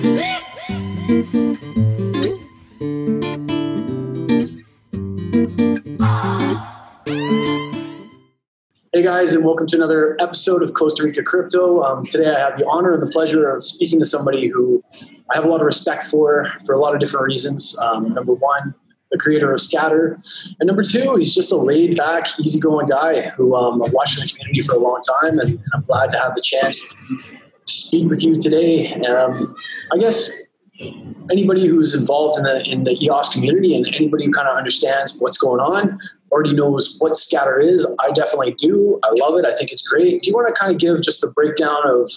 Hey guys, and welcome to another episode of Costa Rica Crypto. Today I have the honor and the pleasure of speaking to somebody who I have a lot of respect for a lot of different reasons. Number one, the creator of Scatter. And number two, he's just a laid-back, easygoing guy who I've watched in the community for a long time, and I'm glad to have the chance to speak with you today. I guess anybody who's involved in the EOS community and anybody who kind of understands what's going on already knows what Scatter is. I definitely do. I love it. I think it's great. Do you want to kind of give just a breakdown of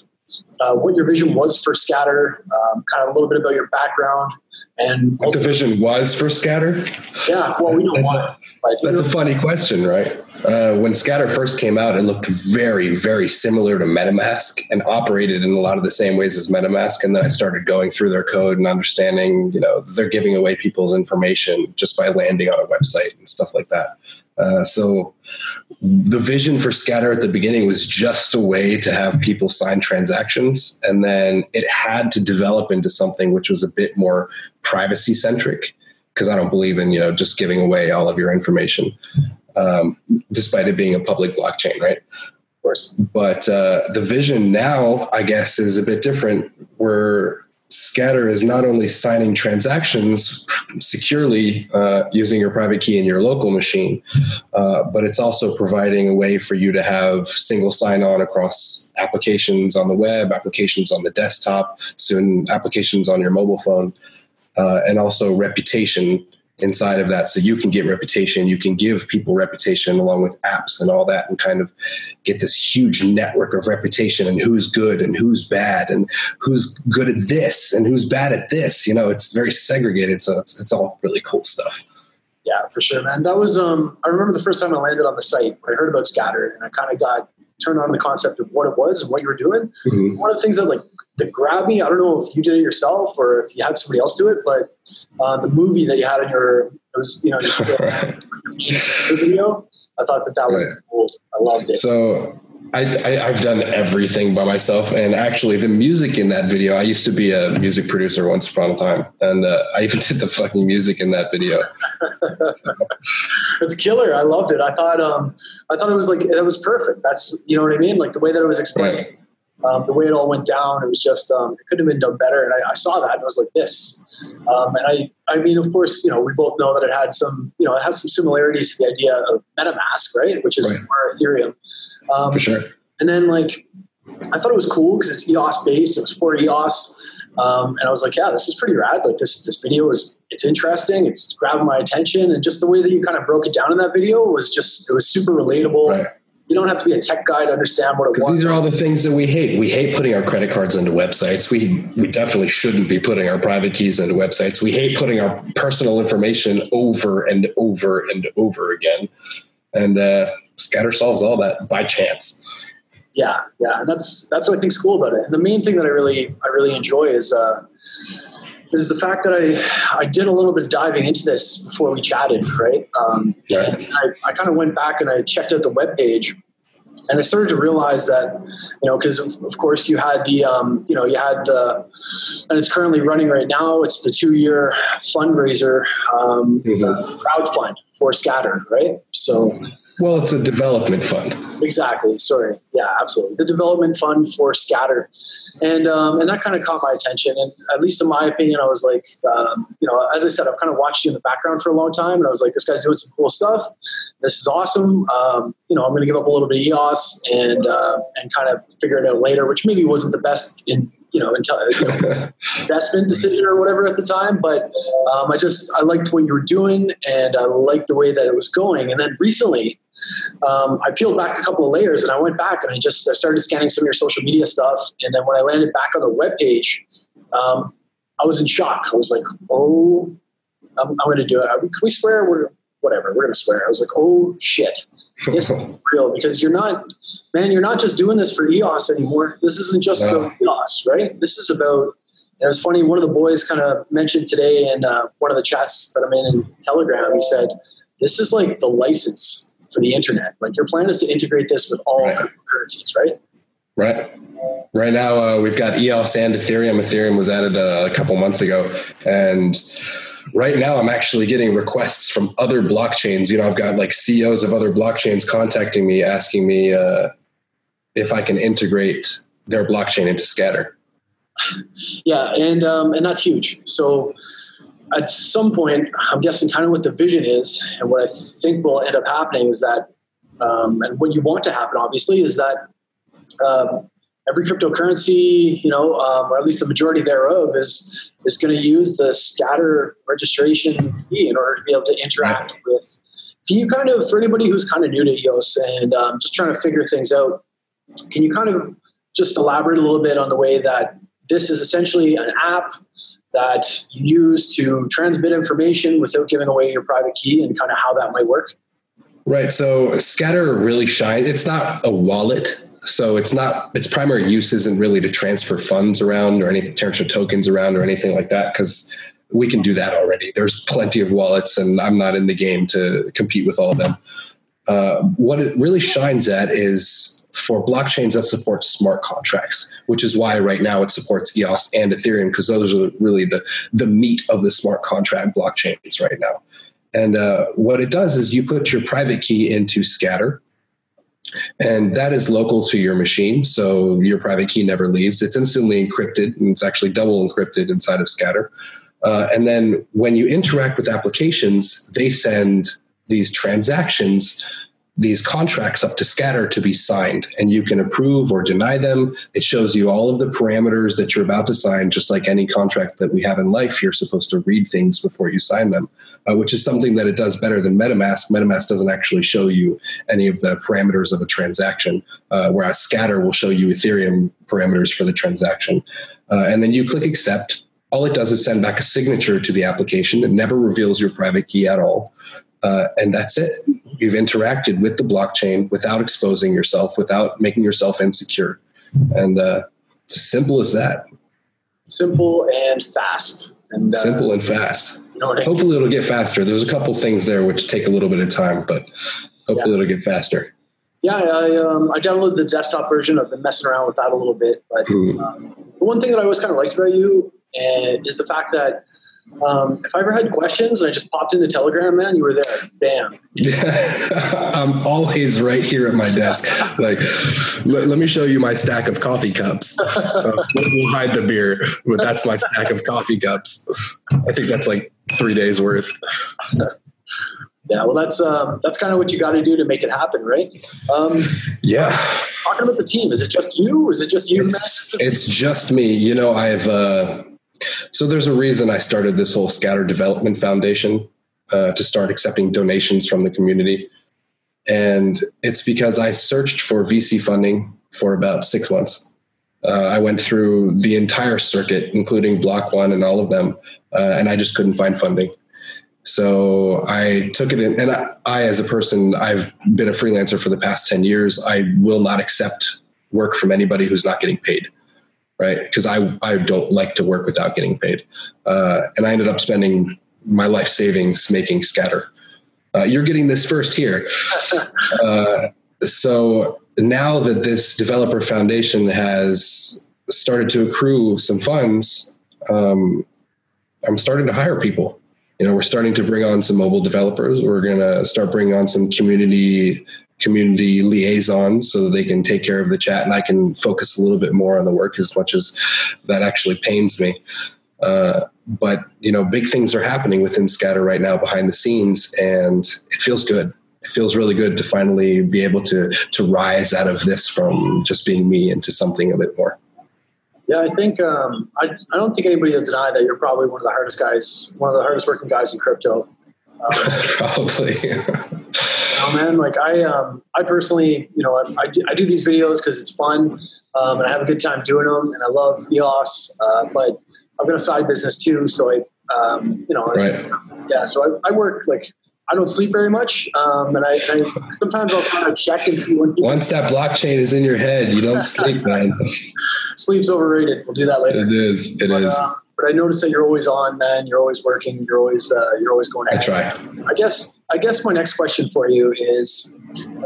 what your vision was for Scatter, kind of a little bit about your background, and what the vision was for Scatter? Yeah, well, we know why. That's a funny question, right? When Scatter first came out, it looked very, very similar to MetaMask and operated in a lot of the same ways as MetaMask. And then I started going through their code and understanding, they're giving away people's information just by landing on a website and stuff like that. So the vision for Scatter at the beginning was just a way to have people sign transactions. And then it had to develop into something which was a bit more privacy centric, because I don't believe in, just giving away all of your information, despite it being a public blockchain, right? Of course. But the vision now, I guess, is a bit different, where Scatter is not only signing transactions securely using your private key in your local machine, but it's also providing a way for you to have single sign-on across applications on the web, applications on the desktop, soon applications on your mobile phone, and also reputation inside of that. So you can get reputation, you can give people reputation along with apps and all that, and kind of get this huge network of reputation and who's good and who's bad and who's good at this and who's bad at this. It's very segregated. So it's all really cool stuff. Yeah, for sure, man. That was, I remember the first time I landed on the site, I heard about Scatter, and I kind of got turned on the concept of what it was and what you were doing. Mm-hmm. One of the things that grabbed me, I don't know if you did it yourself or if you had somebody else do it, but the movie that you had in your video, I thought that was cool. I loved it. So I've done everything by myself. And actually the music in that video, I used to be a music producer once upon a time. And I even did the fucking music in that video. It's killer. I loved it. I thought it was perfect. That's, you know what I mean? Like the way that it was explained. Right. The way it all went down, it was just, it could have been done better. And I saw that and I was like this. And I mean, of course, we both know that it had some, it has some similarities to the idea of MetaMask, right? Which is more Ethereum. For sure. And then I thought it was cool because it's EOS based. It was for EOS. And I was like, yeah, this is pretty rad. Like this video it's interesting. It's grabbed my attention. And just the way that you kind of broke it down in that video it was super relatable. Right. You don't have to be a tech guy to understand what it was. Because these are all the things that we hate. We hate putting our credit cards into websites. We definitely shouldn't be putting our private keys into websites. We hate putting our personal information over and over and over again. And Scatter solves all that by chance. Yeah. And that's what I think is cool about it. And the main thing that I really enjoy is the fact that I did a little bit of diving into this before we chatted, right? And I kind of went back and I checked out the webpage, and I started to realize that, because of course you had the, and it's currently running right now. It's the 2-year fundraiser, crowdfund for Scatter, right? So. Well, it's a development fund. Exactly. Sorry. Yeah, absolutely. The development fund for Scatter. And that kind of caught my attention. And at least in my opinion, I was like, as I said, I've kind of watched you in the background for a long time. And I was like, this guy's doing some cool stuff. This is awesome. I'm going to give up a little bit of EOS and kind of figure it out later, which maybe wasn't the best investment decision or whatever at the time. But I liked what you were doing and I liked the way that it was going. And then recently, I peeled back a couple of layers and I went back and I started scanning some of your social media stuff. And then when I landed back on the webpage, I was in shock. I was like, oh, I'm going to do it. Can we swear? We're going to swear. I was like, oh shit, this is real, because you're not just doing this for EOS anymore. This isn't just about EOS, right? This is about, it was funny. One of the boys kind of mentioned today in one of the chats that I'm in Telegram, he said, this is like the license for the internet. Like your plan is to integrate this with all currencies, right? Right. Right now, we've got EOS and Ethereum. Ethereum was added a couple months ago. And right now, I'm actually getting requests from other blockchains. I've got like CEOs of other blockchains contacting me, asking me if I can integrate their blockchain into Scatter. Yeah, and that's huge. So at some point, I'm guessing kind of what the vision is, and what I think will end up happening is that, and what you want to happen, obviously, is that every cryptocurrency, or at least the majority thereof, is going to use the Scatter registration key in order to be able to interact with. Can you kind of, for anybody who's kind of new to EOS and just trying to figure things out, can you kind of just elaborate a little bit on the way that this is essentially an app that you use to transmit information without giving away your private key, and kind of how that might work? Right. So Scatter really shines. It's not a wallet. So its primary use isn't really to transfer funds around or anything, transfer tokens around or anything like that, because we can do that already. There's plenty of wallets, and I'm not in the game to compete with all of them. What it really shines at is for blockchains that support smart contracts, which is why right now it supports EOS and Ethereum, because those are really the meat of the smart contract blockchains right now. And what it does is you put your private key into Scatter, and that is local to your machine. So your private key never leaves. It's instantly encrypted, and it's actually double encrypted inside of Scatter. And then when you interact with applications, they send these transactions, these contracts up to Scatter to be signed, and you can approve or deny them. It shows you all of the parameters that you're about to sign, just like any contract that we have in life. You're supposed to read things before you sign them, which is something that it does better than MetaMask. MetaMask doesn't actually show you any of the parameters of a transaction, whereas Scatter will show you Ethereum parameters for the transaction. And then you click accept. All it does is send back a signature to the application. It never reveals your private key at all. And that's it. You've interacted with the blockchain without exposing yourself, without making yourself insecure. And it's as simple as that. Simple and fast. Simple and fast. Hopefully it'll get faster. There's a couple things there which take a little bit of time, but hopefully it'll get faster. Yeah, I downloaded the desktop version. I've been messing around with that a little bit. But the one thing that I always kind of liked about you is the fact that if I ever had questions and I just popped into Telegram, man, you were there. Bam. I'm always right here at my desk. Like, let me show you my stack of coffee cups. We'll hide the beer, but that's my stack of coffee cups. I think that's like 3 days worth. Yeah, well, that's kind of what you got to do to make it happen, right? Yeah. Talking about the team, is it just you? Is it just you? It's just me. So there's a reason I started this whole Scatter Development Foundation to start accepting donations from the community. And it's because I searched for VC funding for about 6 months. I went through the entire circuit, including block.one and all of them, and I just couldn't find funding. So I took it in, and I, as a person, I've been a freelancer for the past 10 years. I will not accept work from anybody who's not getting paid. Right? Because I don't like to work without getting paid. And I ended up spending my life savings making Scatter. You're getting this first here. So now that this developer foundation has started to accrue some funds, I'm starting to hire people. We're starting to bring on some mobile developers. We're going to start bringing on some community liaisons so that they can take care of the chat, and I can focus a little bit more on the work, as much as that actually pains me. But big things are happening within Scatter right now behind the scenes, and it feels good. It feels really good to finally be able to rise out of this from just being me into something a bit more. Yeah, I think I don't think anybody will deny that you're probably one of the hardest working guys in crypto. Probably. Man, like I personally, I do these videos because it's fun, and I have a good time doing them, and I love EOS, but I've got a side business too, so right. So I work, like, I don't sleep very much, and I sometimes I'll kind of check and see when people. Once that blockchain is in your head, you don't sleep, man. Sleep's overrated. We'll do that later. It is. But I notice that you're always on, man. You're always working. You're always going ahead. I try. I guess my next question for you is,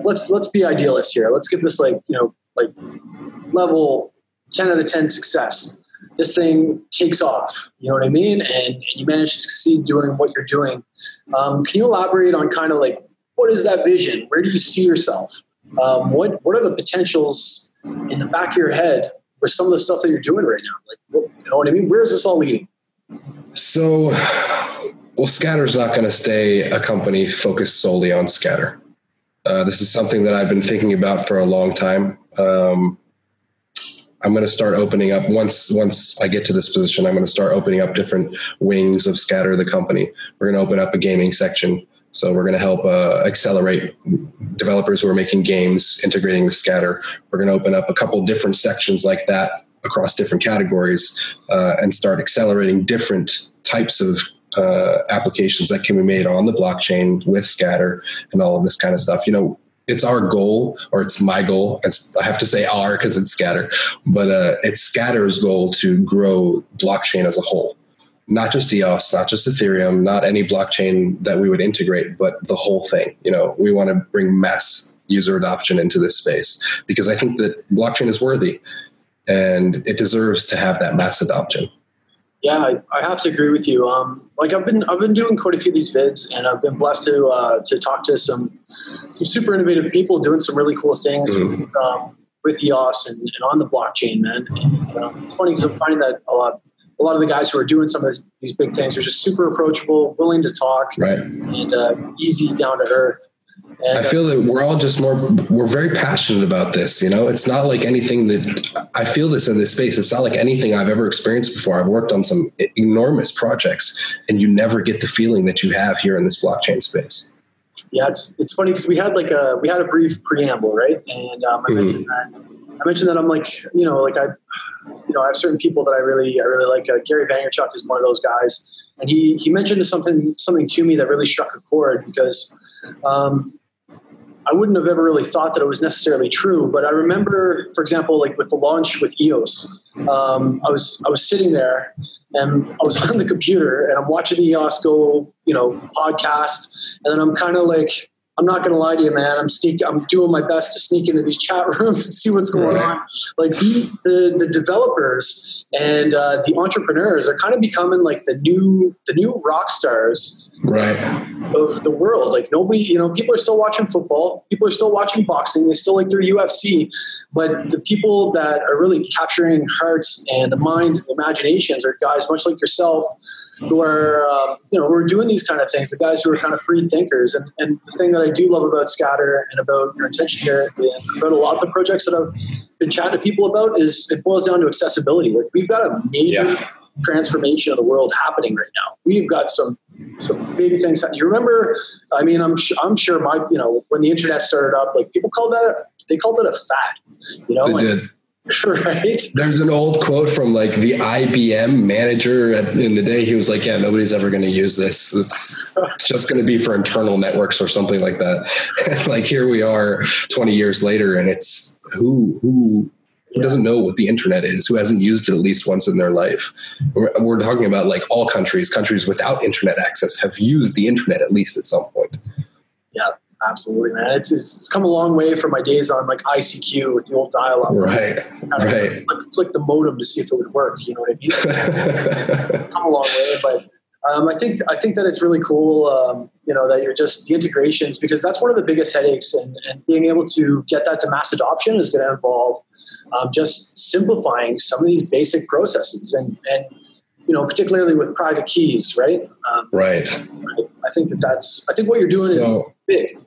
let's be idealists here. Let's give this like level 10 out of 10 success. This thing takes off, you know what I mean? And you manage to succeed doing what you're doing. Can you elaborate on kind of like, what is that vision? Where do you see yourself? What are the potentials in the back of your head for some of the stuff that you're doing right now? Like, you know what I mean? Where is this all leading? So, well, Scatter's not going to stay a company focused solely on Scatter. This is something that I've been thinking about for a long time. I'm going to start opening up once I get to this position. I'm going to start opening up different wings of Scatter, the company. We're going to open up a gaming section. So we're going to help accelerate developers who are making games, integrating with Scatter. We're going to open up a couple different sections like that across different categories and start accelerating different types of applications that can be made on the blockchain with Scatter and all of this kind of stuff. You know, it's our goal, or it's my goal. I have to say our because it's Scatter, but it's Scatter's goal to grow blockchain as a whole. Not just EOS, not just Ethereum, not any blockchain that we would integrate, but the whole thing. You know, we want to bring mass user adoption into this space because I think that blockchain is worthy and it deserves to have that mass adoption. Yeah, I have to agree with you. Like I've been doing quite a few of these vids, and I've been blessed to talk to some super innovative people doing some really cool things with EOS and on the blockchain, man. And, it's funny because I'm finding that a lot of the guys who are doing some of these big things are just super approachable, willing to talk, right, and easy, down to earth. And I feel that we're all just we're very passionate about this. You know, it's not like anything that I feel this in this space. It's not like anything I've ever experienced before. I've worked on some enormous projects and you never get the feeling that you have here in this blockchain space. Yeah. It's funny because we had a brief preamble, right? And I mentioned that I'm like, I have certain people that I really like. Gary Vaynerchuk is one of those guys. And he mentioned something to me that really struck a chord because, I wouldn't have ever really thought that it was necessarily true, but I remember, for example, like with the launch with EOS, I was sitting there and I was on the computer and I'm watching the EOS Go, podcast, and then I'm kind of like, I'm not going to lie to you, man. I'm doing my best to sneak into these chat rooms and see what's going on. Like the developers and the entrepreneurs are kind of becoming like the new rock stars, right, of the world. Like nobody, people are still watching football. People are still watching boxing. They still like their UFC. But the people that are really capturing hearts and the minds and the imaginations are guys much like yourself who are, who are doing these kind of things, the guys who are kind of free thinkers. And the thing that I do love about Scatter and about your intention here and about a lot of the projects that I've been chatting to people about is it boils down to accessibility. Like we've got a major transformation of the world happening right now. We've got some big things. You remember, I mean, I'm sure when the internet started up, like people called it a fad, They did. Right. There's an old quote from like the IBM manager in the day. He was like, yeah, nobody's ever going to use this. It's just going to be for internal networks or something like that. And like, here we are 20 years later and it's who doesn't know what the internet is, who hasn't used it at least once in their life. We're talking about like all countries without internet access have used the internet at least at some point. Yeah, absolutely, man. It's come a long way from my days on like ICQ with the old dial-up. Right. Flick the modem to see if it would work. You know what I mean? Come a long way, but I think that it's really cool, that you're just the integrations, because that's one of the biggest headaches, and being able to get that to mass adoption is going to involve just simplifying some of these basic processes, and particularly with private keys, right? Right. I think what you're doing is big.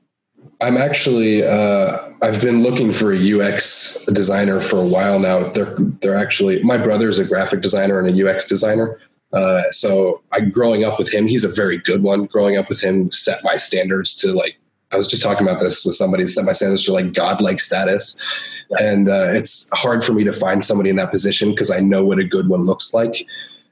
I'm actually, I've been looking for a UX designer for a while now. They're actually, my brother's a graphic designer and a UX designer. So growing up with him, he's a very good one. Growing up with him set my standards to like, I was just talking about this with somebody, set my standards to like godlike status. And it's hard for me to find somebody in that position because I know what a good one looks like.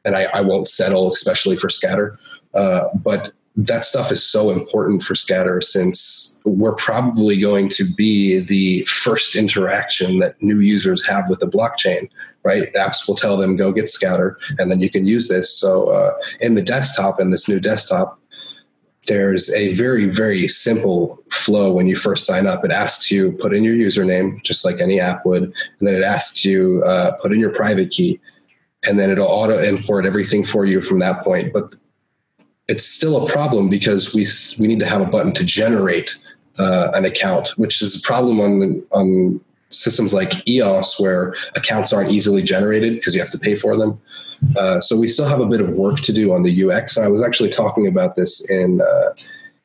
And I won't settle, especially for Scatter. But that stuff is so important for Scatter since we're probably going to be the first interaction that new users have with the blockchain, right? Apps will tell them, go get Scatter, and then you can use this. So in the desktop, in this new desktop, there's a very, very simple flow when you first sign up. It asks you put in your username, just like any app would, and then it asks you put in your private key, and then it'll auto import everything for you from that point. But it's still a problem because we need to have a button to generate an account, which is a problem on systems like EOS where accounts aren't easily generated because you have to pay for them. So we still have a bit of work to do on the UX. And I was actually talking about this in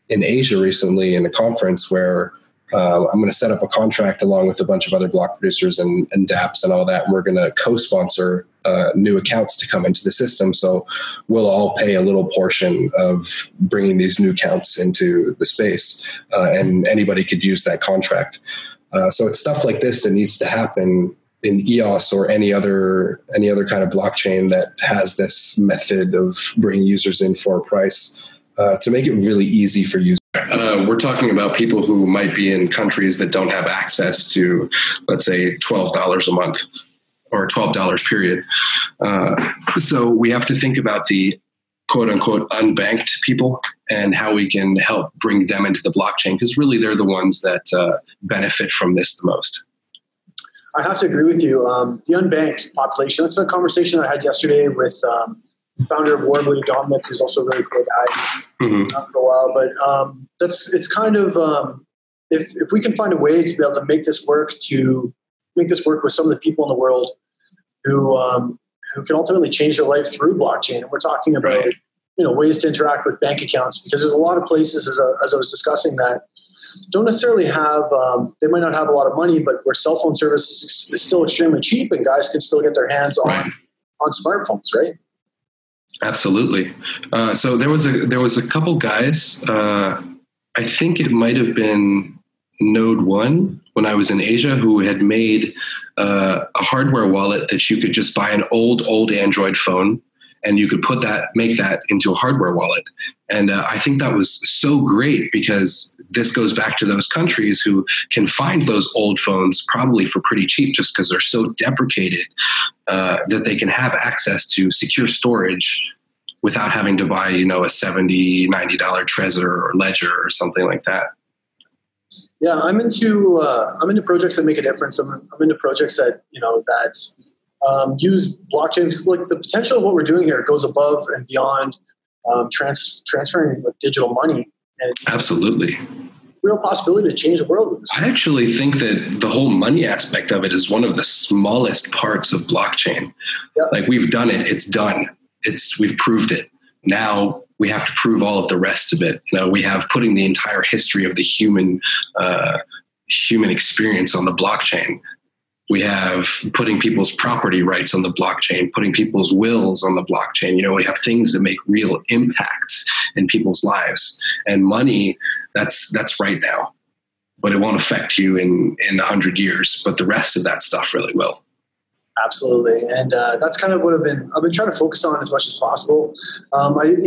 Asia recently in a conference where I'm going to set up a contract along with a bunch of other block producers and dApps and all that. And we're going to co-sponsor new accounts to come into the system. So we'll all pay a little portion of bringing these new accounts into the space, and anybody could use that contract. So it's stuff like this that needs to happen in EOS or any other kind of blockchain that has this method of bringing users in for a price to make it really easy for users. We're talking about people who might be in countries that don't have access to, let's say, $12 a month or $12 period. So we have to think about the quote unquote unbanked people and how we can help bring them into the blockchain, because really they're the ones that benefit from this the most. I have to agree with you. The unbanked population, that's a conversation I had yesterday with founder of Warbly, Dominic, who's also a really cool guy for a while. But it's kind of, if we can find a way to be able to make this work with some of the people in the world who can ultimately change their life through blockchain. And we're talking about, ways to interact with bank accounts, because there's a lot of places, as I was discussing, that don't necessarily have, they might not have a lot of money, but where cell phone service is still extremely cheap and guys can still get their hands on smartphones, right? Absolutely. So there was a couple guys, I think it might have been Node.one when I was in Asia, who had made a hardware wallet that you could just buy an old Android phone and you could make that into a hardware wallet. And I think that was so great, because this goes back to those countries who can find those old phones probably for pretty cheap, just because they're so deprecated that they can have access to secure storage without having to buy, a $70, $90 Trezor or Ledger or something like that. Yeah, I'm into projects that make a difference. I'm into projects that use blockchains. Like, the potential of what we're doing here goes above and beyond transferring with digital money. And absolutely, real possibility to change the world with this. I actually think that the whole money aspect of it is one of the smallest parts of blockchain. Yeah. Like, we've done it; it's done. We've proved it. Now we have to prove all of the rest of it. We have putting the entire history of the human experience on the blockchain. We have putting people's property rights on the blockchain, putting people's wills on the blockchain. We have things that make real impacts in people's lives. And money, that's right now, but it won't affect you in 100 years. But the rest of that stuff really will. Absolutely. And that's kind of what I've been trying to focus on as much as possible. I think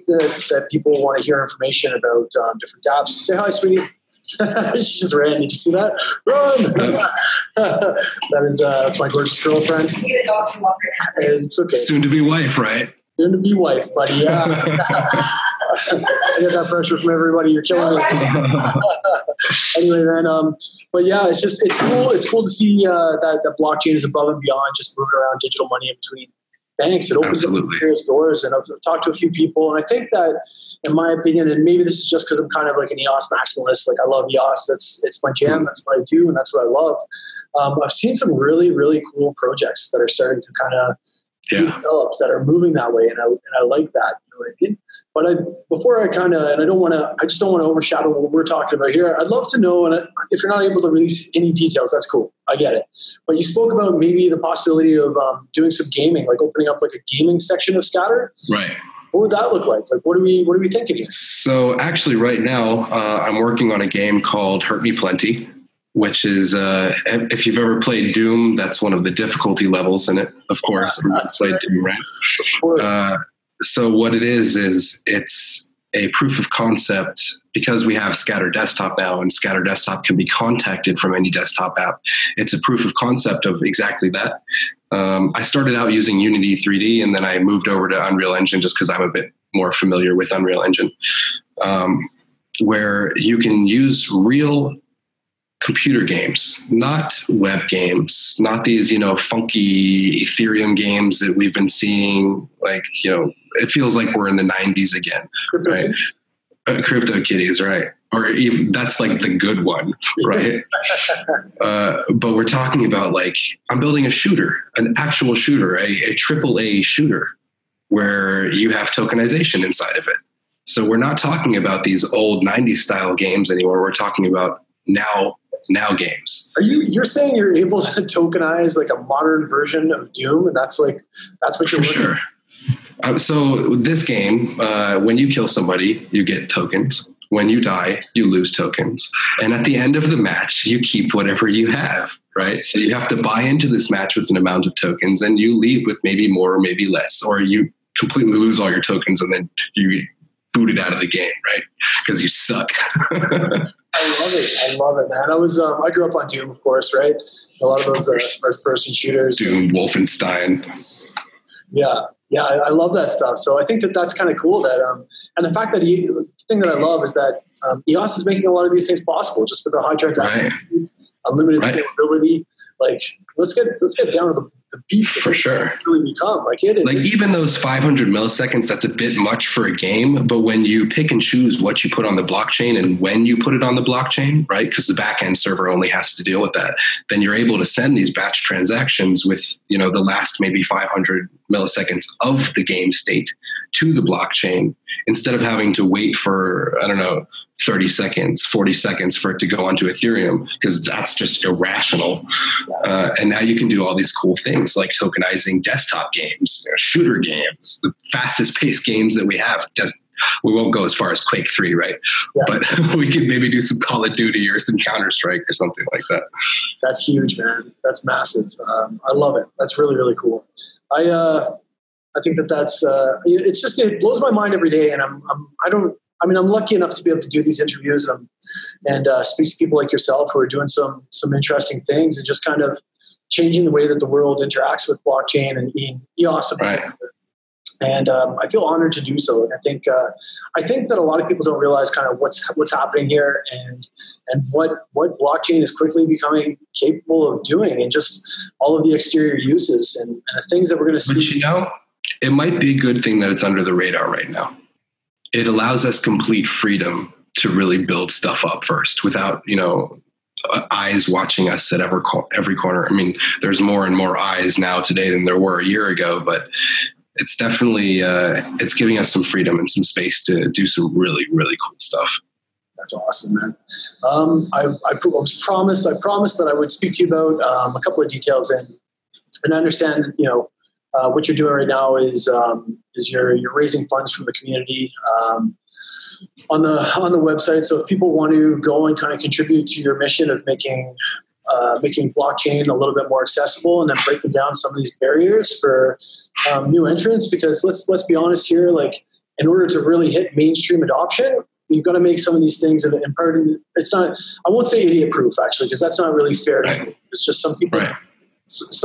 that people want to hear information about different dApps. Say hi, sweetie. She just ran. Did you see that? Run! That's my gorgeous girlfriend. It's okay. Soon to be wife, right? Soon to be wife, buddy. Yeah. I get that pressure from everybody. You're killing me. Anyway, man. But yeah, it's cool. It's cool to see that blockchain is above and beyond just moving around digital money in between banks. It opens up various doors, and I've talked to a few people, and I think that, in my opinion, and maybe this is just because I'm kind of like an EOS maximalist. Like, I love EOS. It's my jam. That's what I do, and that's what I love. I've seen some really, really cool projects that are starting to kind of develop, that are moving that way, and I like that. You know what I mean? But I just don't want to overshadow what we're talking about here. I'd love to know, and if you're not able to release any details, that's cool. I get it. But you spoke about maybe the possibility of doing some gaming, like opening up like a gaming section of Scatter. Right. What would that look like? Like, what are we thinking here? So actually, right now, I'm working on a game called Hurt Me Plenty, which is, if you've ever played Doom, that's one of the difficulty levels in it, of course. That's played Doom, right? Of course. So what it is it's a proof of concept, because we have Scatter Desktop now, and Scatter Desktop can be contacted from any desktop app. It's a proof of concept of exactly that. I started out using Unity 3D, and then I moved over to Unreal Engine just because I'm a bit more familiar with Unreal Engine, where you can use real computer games, not web games, not these, funky Ethereum games that we've been seeing. Like, it feels like we're in the 90s again, right? Crypto kitties, right? Or even, that's like the good one, right? But we're talking about, like, I'm building a shooter, an actual shooter, a AAA shooter, where you have tokenization inside of it. So we're not talking about these old 90s style games anymore. We're talking about now games. You're saying you're able to tokenize like a modern version of Doom, and that's what you're for sure. So this game, when you kill somebody, you get tokens. When you die, you lose tokens. And at the end of the match, you keep whatever you have, right? So you have to buy into this match with an amount of tokens, and you leave with maybe more or maybe less, or you completely lose all your tokens and then you get booted out of the game, right? Because you suck. I love it, man. I grew up on Doom, of course, right? A lot of those first-person shooters. Doom, Wolfenstein. Yeah, I love that stuff. So I think that's kind of cool. That and the fact that the thing that I love is that EOS is making a lot of these things possible, just with the high transaction fees, unlimited scalability. Like, let's get down to the beast for sure. Really become like it is. Like, even those 500 milliseconds, that's a bit much for a game. But when you pick and choose what you put on the blockchain and when you put it on the blockchain, right? Because the backend server only has to deal with that. Then you're able to send these batch transactions with, the last maybe 500 milliseconds of the game state to the blockchain, instead of having to wait for, 30 seconds, 40 seconds for it to go onto Ethereum, because that's just irrational. And now you can do all these cool things like tokenizing desktop games, shooter games, the fastest paced games that we have. We won't go as far as Quake 3, right? Yeah. But we could maybe do some Call of Duty or some Counter-Strike or something like that. That's huge, man. That's massive. I love it. That's really, really cool. I think that's it blows my mind every day. And I'm lucky enough to be able to do these interviews and speak to people like yourself who are doing some interesting things and just kind of changing the way that the world interacts with blockchain and EOS. Right. And I feel honored to do so. And I think that a lot of people don't realize kind of what's happening here and what blockchain is quickly becoming capable of doing, and just all of the exterior uses and the things that we're going to see. But it might be a good thing that it's under the radar right now. It allows us complete freedom to really build stuff up first without, eyes watching us at every corner. I mean, there's more and more eyes now today than there were a year ago, but it's definitely, it's giving us some freedom and some space to do some really, really cool stuff. That's awesome, man. I promised that I would speak to you about a couple of details, and I understand, what you're doing right now is you're raising funds from the community on the website. So if people want to go and kind of contribute to your mission of making blockchain a little bit more accessible, and then breaking down some of these barriers for new entrants, because let's be honest here, like, in order to really hit mainstream adoption, you've got to make some of these things. And part of it's not, I won't say idiot proof actually, because that's not really fair. Right. It's just some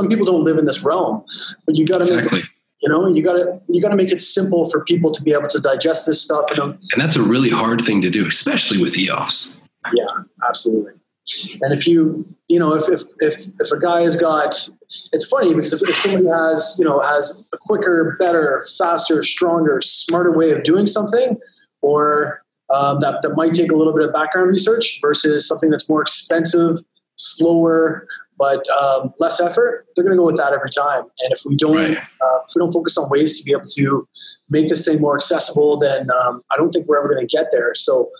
people don't live in this realm, but you got to make it, you got to make it simple for people to be able to digest this stuff. And that's a really hard thing to do, especially with EOS. Yeah, absolutely. And if if a guy has got, it's funny because if somebody has a quicker, better, faster, stronger, smarter way of doing something, or that might take a little bit of background research versus something that's more expensive, slower, but less effort, they're going to go with that every time. And if we don't focus on ways to be able to make this thing more accessible, then I don't think we're ever going to get there. So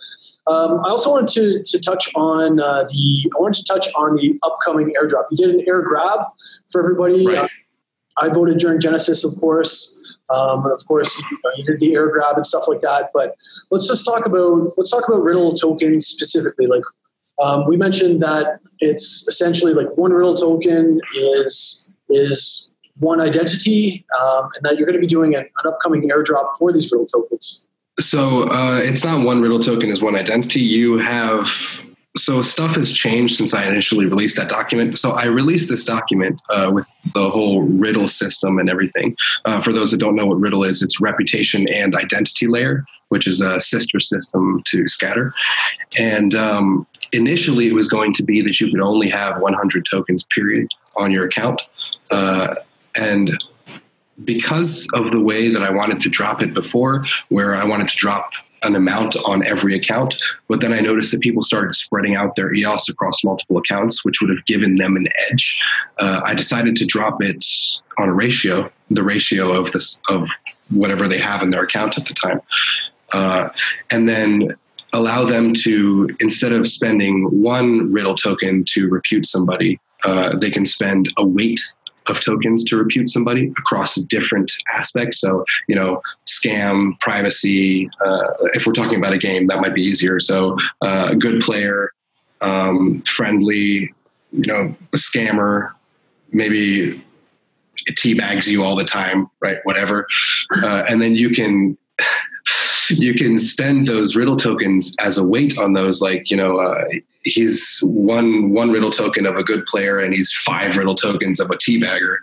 I also wanted to touch on the upcoming airdrop. You did an air grab for everybody. Right. I voted during Genesis, of course. Of course, you did the air grab and stuff like that. But let's talk about RIDL tokens specifically. Like, we mentioned that it's essentially like one RIDL token is one identity, and that you're going to be doing an upcoming airdrop for these RIDL tokens. So it's not one RIDL token is one identity. You have So stuff has changed since I initially released that document. So I released this document with the whole RIDL system and everything. For those that don't know what RIDL is, it's reputation and identity layer, which is a sister system to Scatter. And initially it was going to be that you could only have 100 tokens, period, on your account. And because of the way that I wanted to drop it before, where I wanted to drop an amount on every account, but then I noticed that people started spreading out their EOS across multiple accounts, which would have given them an edge. I decided to drop it on a ratio, the ratio of whatever they have in their account at the time, and then allow them to, instead of spending one RIDL token to repute somebody, they can spend a weight of tokens to repute somebody across different aspects. So, scam, privacy, if we're talking about a game, that might be easier. So a good player, friendly, a scammer, maybe it teabags you all the time, right? Whatever. And then you can spend those RIDL tokens as a weight on those, he's one RIDL token of a good player and he's 5 RIDL tokens of a teabagger.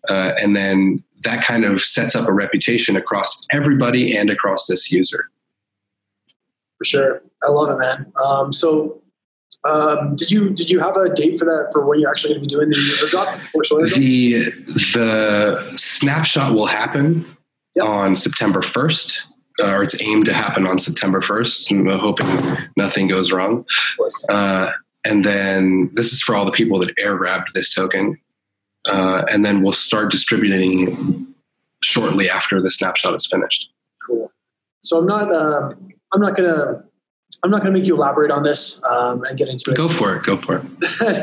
And then that kind of sets up a reputation across everybody and across this user. For sure. I love it, man. Did you have a date for that, for when you're actually going to be doing the airdrop? The snapshot will happen on September 1st. Or it's aimed to happen on September 1st. I'm hoping nothing goes wrong. And then this is for all the people that air grabbed this token. And then we'll start distributing shortly after the snapshot is finished. Cool. So I'm not gonna make you elaborate on this and get into it. Go for it.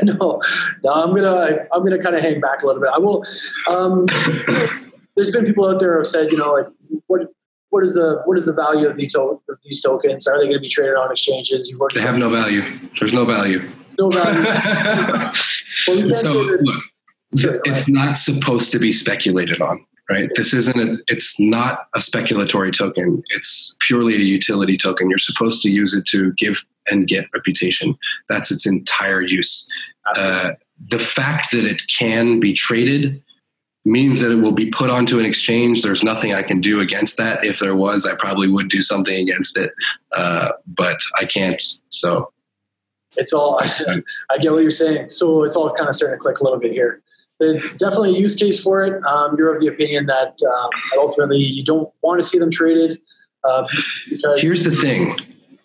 No, I'm gonna kind of hang back a little bit. I will. There's been people out there who have said, what is the value of these tokens? Are they going to be traded on exchanges? They have no value. There's no value. No value. It's not supposed to be speculated on, right? This it's not a speculatory token. It's purely a utility token. You're supposed to use it to give and get reputation. That's its entire use. The fact that it can be traded means that it will be put onto an exchange. There's nothing I can do against that. If there was, I probably would do something against it, but I can't. So it's all, I get what you're saying. So it's all kind of starting to click a little bit here. There's definitely a use case for it. You're of the opinion that ultimately you don't want to see them traded. Because here's the thing.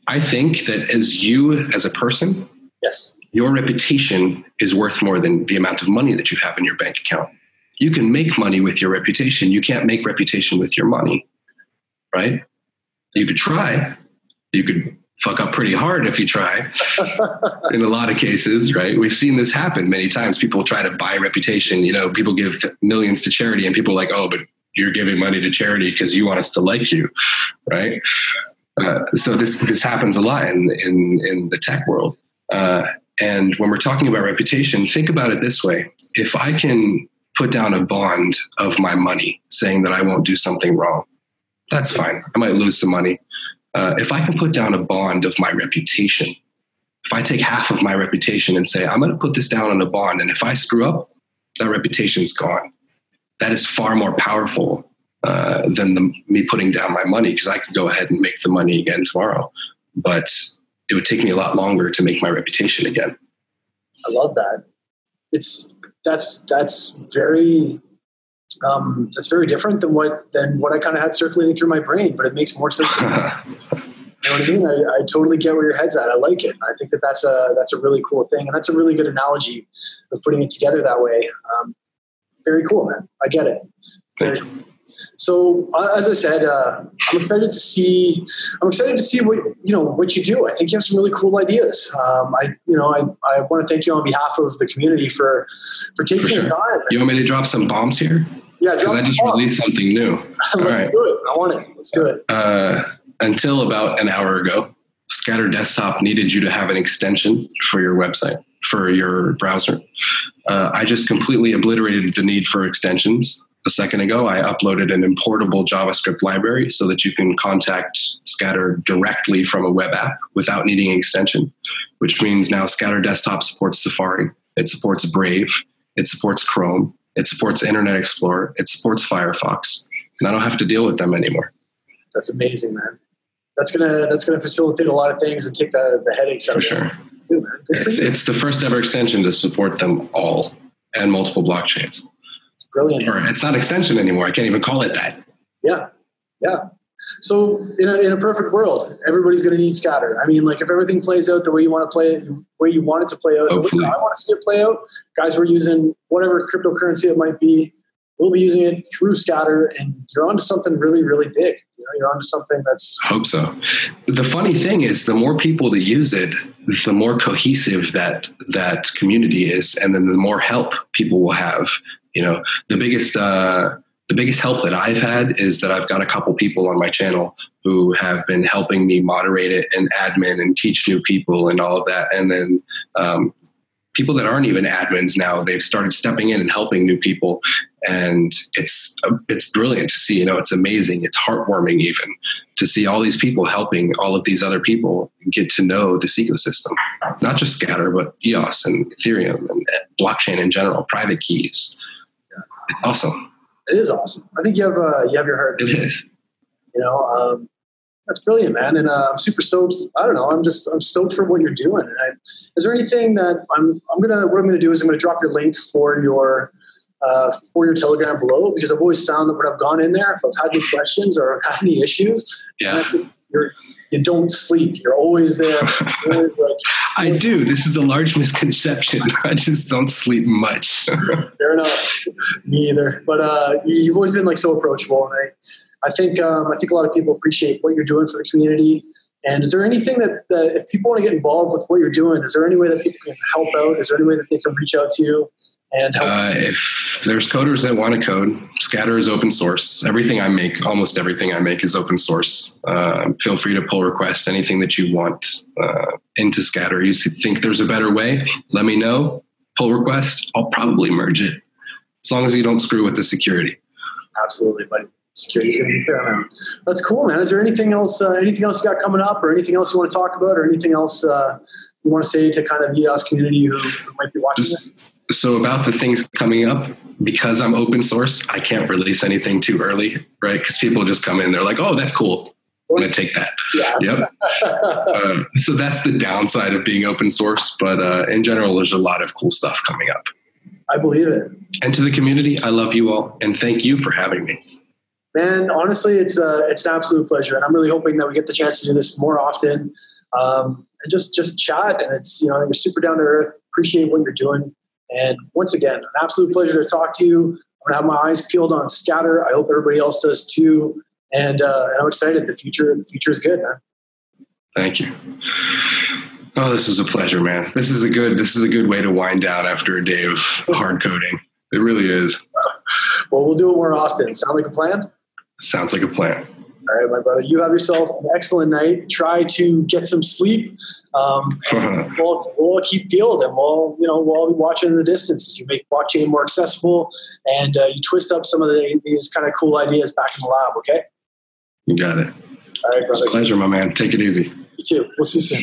I think that as a person, yes, your reputation is worth more than the amount of money that you have in your bank account. You can make money with your reputation. You can't make reputation with your money, right? You could try. You could fuck up pretty hard if you try in a lot of cases, right? We've seen this happen many times. People try to buy reputation. People give millions to charity and people are like, oh, but you're giving money to charity because you want us to like you, right? So this happens a lot in the tech world. And when we're talking about reputation, think about it this way. If I can put down a bond of my money saying that I won't do something wrong, that's fine. I might lose some money. If I can put down a bond of my reputation, if I take half of my reputation and say, I'm going to put this down on a bond, and if I screw up, that reputation's gone. That is far more powerful than me putting down my money, because I could go ahead and make the money again tomorrow. But it would take me a lot longer to make my reputation again. I love that. That's very different than what I kind of had circulating through my brain, but it makes more sense. You know what I mean? I totally get where your head's at. I like it. I think that's a really cool thing, and that's a really good analogy of putting it together that way. Very cool, man. I get it. Very cool. So as I said, I'm excited to see what you do. I think you have some really cool ideas. I want to thank you on behalf of the community for taking the time. You want me to drop some bombs here? Yeah, because I just released something new. Let's do it. I want it. Let's do it. Until about an hour ago, Scatter Desktop needed you to have an extension for your website, for your browser. I just completely obliterated the need for extensions. a second ago, I uploaded an importable JavaScript library so that you can contact Scatter directly from a web app without needing an extension, which means now Scatter Desktop supports Safari, it supports Brave, it supports Chrome, it supports Internet Explorer, it supports Firefox, and I don't have to deal with them anymore. That's amazing, man. That's gonna facilitate a lot of things and take the headaches out of it. For sure. It's the first ever extension to support them all and multiple blockchains. It's brilliant. Or it's not extension anymore. I can't even call it that. Yeah. So in a perfect world, everybody's going to need Scatter. I mean, like if everything plays out the way you want to play it, the way you want it to play out, the way I want to see it play out, guys, we're using whatever cryptocurrency it might be. We'll be using it through Scatter, and you're onto something really, really big. You're onto something that's... I hope so. The funny thing is, the more people that use it, the more cohesive that community is, and then the more help people will have. The biggest help that I've had is that I've got a couple people on my channel who have been helping me moderate it and admin and teach new people and all of that. And then people that aren't even admins now, they've started stepping in and helping new people. And it's brilliant to see, it's amazing. It's heartwarming even to see all these people helping all of these other people get to know this ecosystem, not just Scatter, but EOS and Ethereum and blockchain in general, private keys. It's awesome. It is awesome. I think you have your heart. It is. That's brilliant, man. And I'm super stoked. I don't know. I'm stoked for what you're doing. And is there anything that what I'm going to do is I'm going to drop your link for your Telegram below, because I've always found that when I've gone in there, if I've had any questions or I've had any issues, you don't sleep. You're always there. You're always I do. This is a large misconception. I just don't sleep much. Fair enough. Me either. But you've always been so approachable, and I think a lot of people appreciate what you're doing for the community. And is there anything that if people want to get involved with what you're doing, is there any way that people can help out? Is there any way that they can reach out to you and help? If there's coders that want to code, Scatter is open source. Almost everything I make is open source. Feel free to pull request anything that you want into Scatter. You think there's a better way, let me know. Pull request, I'll probably merge it, as long as you don't screw with the security. Absolutely, buddy. Security's going to be paramount. That's cool, man. Is there anything else you got coming up, or anything else you want to talk about, or anything else you want to say to kind of the EOS community who might be watching this? So about the things coming up, because I'm open source, I can't release anything too early, right? Because people just come in, they're like, oh, that's cool. I'm going to take that. Yeah. Yep. So that's the downside of being open source. But in general, there's a lot of cool stuff coming up. I believe it. And to the community, I love you all. And thank you for having me. Man, honestly, it's an absolute pleasure. And I'm really hoping that we get the chance to do this more often and just chat. And it's, you're super down to earth. Appreciate what you're doing. And once again, an absolute pleasure to talk to you. I'm going to have my eyes peeled on Scatter. I hope everybody else does too. And I'm excited. The future is good, man. Thank you. Oh, this was a pleasure, man. This is a good way to wind down after a day of hard coding. It really is. Well, we'll do it more often. Sound like a plan? Sounds like a plan. All right, my brother. You have yourself an excellent night. Try to get some sleep. We'll keep peeled, and we'll be watching in the distance. You make blockchain more accessible, and you twist up some of these kind of cool ideas back in the lab. Okay. You got it. All right, brother. It's a pleasure, my man. Take it easy. You too. We'll see you soon.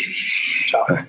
Ciao. Bye.